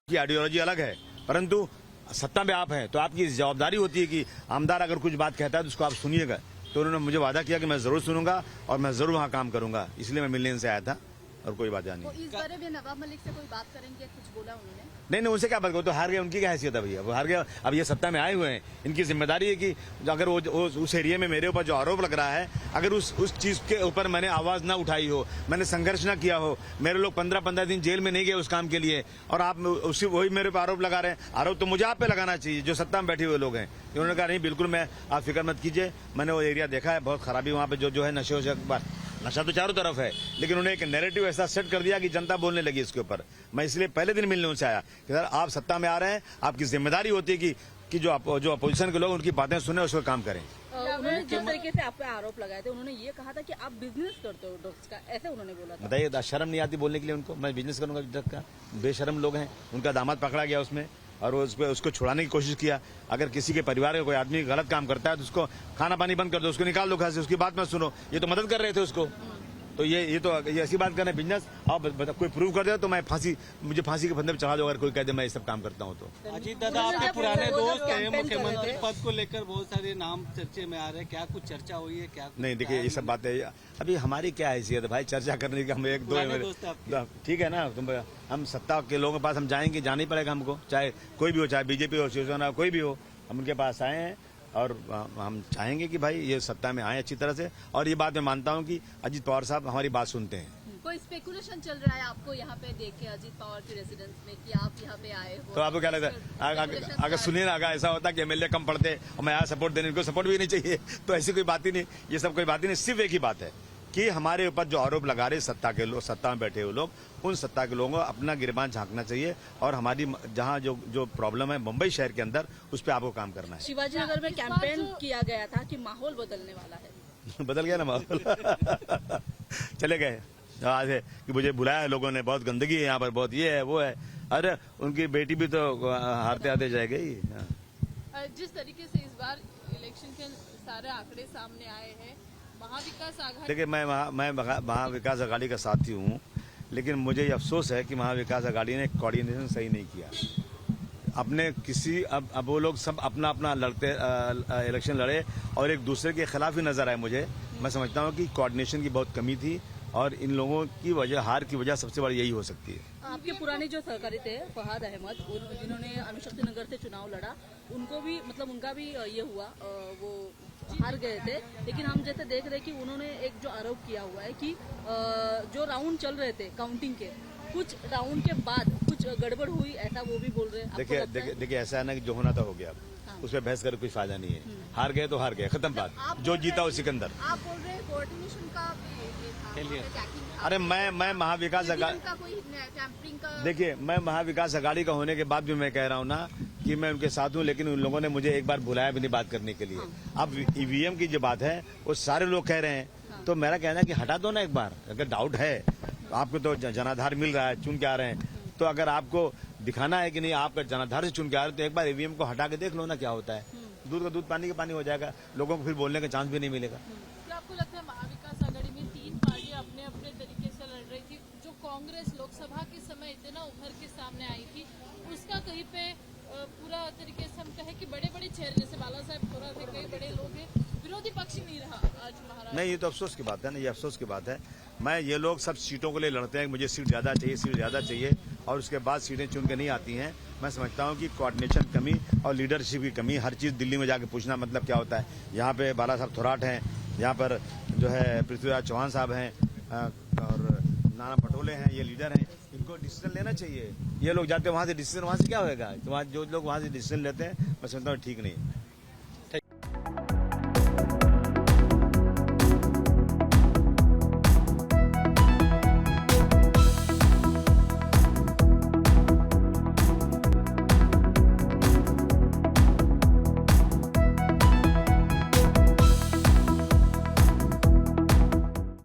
की आइडियोलॉजी अलग है, परंतु सत्ता में आप हैं तो आपकी जवाबदारी होती है कि आमदार अगर कुछ बात कहता है तो उसको आप सुनिएगा। तो उन्होंने मुझे वादा किया कि मैं जरूर सुनूंगा और मैं जरूर वहाँ काम करूंगा, इसलिए मैं मिलने इनसे आया था और कोई बात नहीं। तो इस बारे में नवाब मलिक से कोई बात करेंगे, कुछ बोला उन्होंने? नहीं, उनसे क्या बात करो, तो हार गए, उनकी क्या हैसियत है भैया, वो हार गया। अब ये सत्ता में आए हुए हैं, इनकी जिम्मेदारी है कि अगर वो उस एरिया में मेरे ऊपर जो आरोप लग रहा है, अगर उस चीज के ऊपर मैंने आवाज ना उठाई हो, मैंने संघर्ष ना किया हो, मेरे लोग 15-15 दिन जेल में नहीं गए उस काम के लिए, और आप उसी वही मेरे पर आरोप लगा रहे हैं। आरोप तो मुझे आप पे लगाना चाहिए जो सत्ता में बैठे हुए लोग हैं। उन्होंने कहा नहीं, बिल्कुल मैं, आप फिक्र मत कीजिए, मैंने वो एरिया देखा है, बहुत खराबी वहाँ पे जो है नशा तो चारों तरफ है, लेकिन उन्हें एक नैरेटिव ऐसा सेट कर दिया कि जनता बोलने लगी इसके ऊपर। मैं इसलिए पहले दिन मिलने उनसे आया कि सर आप सत्ता में आ रहे हैं, आपकी जिम्मेदारी होती है कि जो अपोजिशन के लोग उनकी बातें सुने, उसको काम करें। उन्होंने जिस तरीके से आप पे आरोप लगाए थे, उन्होंने ये कहा था कि आप बिजनेस करते हो ड्रग्स का, ऐसे उन्होंने बोला था। बताइए, शर्म नहीं आती बोलने के लिए उनको? मैं बिजनेस करूंगा ड्रग्स का? बेशर्म लोग हैं। उनका दामाद पकड़ा गया उसमें और उसको छुड़ाने की कोशिश किया। अगर किसी के परिवार का कोई आदमी गलत काम करता है तो उसको खाना पानी बंद कर दो, उसको निकाल दो घर से, उसकी बात मत सुनो। ये तो मदद कर रहे थे उसको। तो ये ऐसी बात कर रहे हैं बिजनेस। आप कोई प्रूव कर दे तो मैं मुझे फांसी के फंदे पे चढ़ा दो, अगर कोई कह दे मैं ये सब काम करता हूँ तो। अजीत दादा, आपके पुराने दोस्त हैं, मुख्यमंत्री पद को लेकर बहुत सारे नाम चर्चे में आ रहे हैं, क्या कुछ चर्चा हुई है क्या? नहीं, देखिए ये सब बातें अभी हमारी क्या हैसियत है भाई चर्चा करने की? हम एक दो ठीक है ना, हम सत्ता के लोगों के पास हम जाएंगे, जाना ही पड़ेगा हमको, चाहे कोई भी हो, चाहे बीजेपी हो, शिवसेना, कोई भी हो, हम उनके पास आए हैं और हम चाहेंगे कि भाई ये सत्ता में आए अच्छी तरह से। और ये बात मैं मानता हूं कि अजीत पवार साहब हमारी बात सुनते हैं। कोई स्पेकुलेशन चल रहा है आपको यहाँ पे देख के अजीत पवार की रेजिडेंस में कि आप यहाँ पे आए हो, तो आपको क्या लगता है? अगर सुनिए ना, अगर ऐसा होता कि एमएलए कम पड़ते और मैं आया सपोर्ट देने, इनको सपोर्ट भी नहीं चाहिए, तो ऐसी कोई बात ही नहीं। ये सब कोई बात ही नहीं। सिर्फ एक ही बात है कि हमारे ऊपर जो आरोप लगा रहे सत्ता के लोग, सत्ता में बैठे हुए लोग, उन सत्ता के लोगों को अपना गिरबान झांकना चाहिए और हमारी जहां जो प्रॉब्लम है मुंबई शहर के अंदर, उस पर आपको काम करना है। शिवाजी नगर में कैंपेन किया गया था कि माहौल बदलने वाला है। बदल गया ना माहौल। चले गए आज है कि मुझे बुलाया है लोगों ने, बहुत गंदगी है यहाँ पर, बहुत ये है वो है। अरे उनकी बेटी भी तो हारते हारते जाएगी। जिस तरीके से इस बार इलेक्शन के सारे आंकड़े सामने आए हैं, महाविकास आघाड़ी, देखिए मैं महाविकास आघाड़ी का साथी हूँ, लेकिन मुझे ये अफसोस है कि महाविकास आघाड़ी ने कोऑर्डिनेशन सही नहीं किया अपने किसी। अब वो लोग सब अपना अपना लड़ते इलेक्शन लड़े और एक दूसरे के खिलाफ ही नजर आए मुझे। मैं समझता हूँ कि कोऑर्डिनेशन की बहुत कमी थी और इन लोगों की वजह, हार की वजह सबसे बड़ी यही हो सकती है। आपके पुराने जो सहकारी थे फहाद अहमद, जिन्होंने अणुशक्ति नगर से चुनाव लड़ा, उनको भी मतलब उनका भी ये हुआ, वो हार गए थे। लेकिन हम जैसे देख रहे कि उन्होंने एक जो आरोप किया हुआ है कि जो राउंड चल रहे थे काउंटिंग के, कुछ राउंड के बाद कुछ गड़बड़ हुई, ऐसा वो भी बोल रहे हैं। देखिए ऐसा है ना कि जो होना था हो गया, उस पर बहस कर कोई फायदा नहीं है। हार गए तो हार गए, खत्म बात। जो जीता वो सिकंदर। आप बोल रहे हैं कोऑर्डिनेशन का अरे मैं महाविकास आघाड़ी, देखिए मैं महाविकास आघाड़ी का होने के बाद भी मैं कह रहा हूँ ना कि मैं उनके साथ हूँ, लेकिन उन लोगों ने मुझे एक बार बुलाया भी नहीं बात करने के लिए। अब ईवीएम की जो बात है वो सारे लोग कह रहे हैं, तो मेरा कहना है कि हटा दो ना एक बार। अगर डाउट है, आपको तो जनाधार मिल रहा है, चुन के आ रहे हैं, तो अगर आपको दिखाना है कि नहीं आपका जनाधार से चुन के आ रहे हैं, तो एक बार ईवीएम को हटा के देख लो ना क्या होता है। दूध का दूध, पानी का पानी हो जाएगा, लोगों को फिर बोलने का चांस भी नहीं मिलेगा। क्या आपको लगता है महाविकास आघाड़ी में 3 पार्टियां अपने अपने तरीके से लड़ रही थी? जो कांग्रेस लोकसभा के समय इतना उभर के सामने आई थी, उसका कहीं पे पूरा तरीके से हम कहें कि बड़े बड़े चेहरे जैसे बाला साहब थोड़ा थे, कई बड़े लोग हैं, विरोधी पक्ष नहीं रहा आज महाराष्ट्र। नहीं, ये तो अफसोस की बात है ना, ये अफसोस की बात है। ये लोग सब सीटों के लिए लड़ते हैं, मुझे सीट ज्यादा चाहिए और उसके बाद सीटें चुन के नहीं आती हैं। मैं समझता हूं कि कोऑर्डिनेशन कमी और लीडरशिप की कमी, हर चीज दिल्ली में जाके पूछना मतलब क्या होता है। यहाँ पे बाला साहब थोराट हैं, यहाँ पर जो है पृथ्वीराज चौहान साहब हैं और नाना पटोले हैं, ये लीडर हैं, इनको डिसीजन लेना चाहिए। ये लोग जाते वहां से डिसीजन, वहां से क्या होगा? तो जो लोग वहां से डिसीजन लेते हैं, मैं समझता हूँ ठीक नहीं है।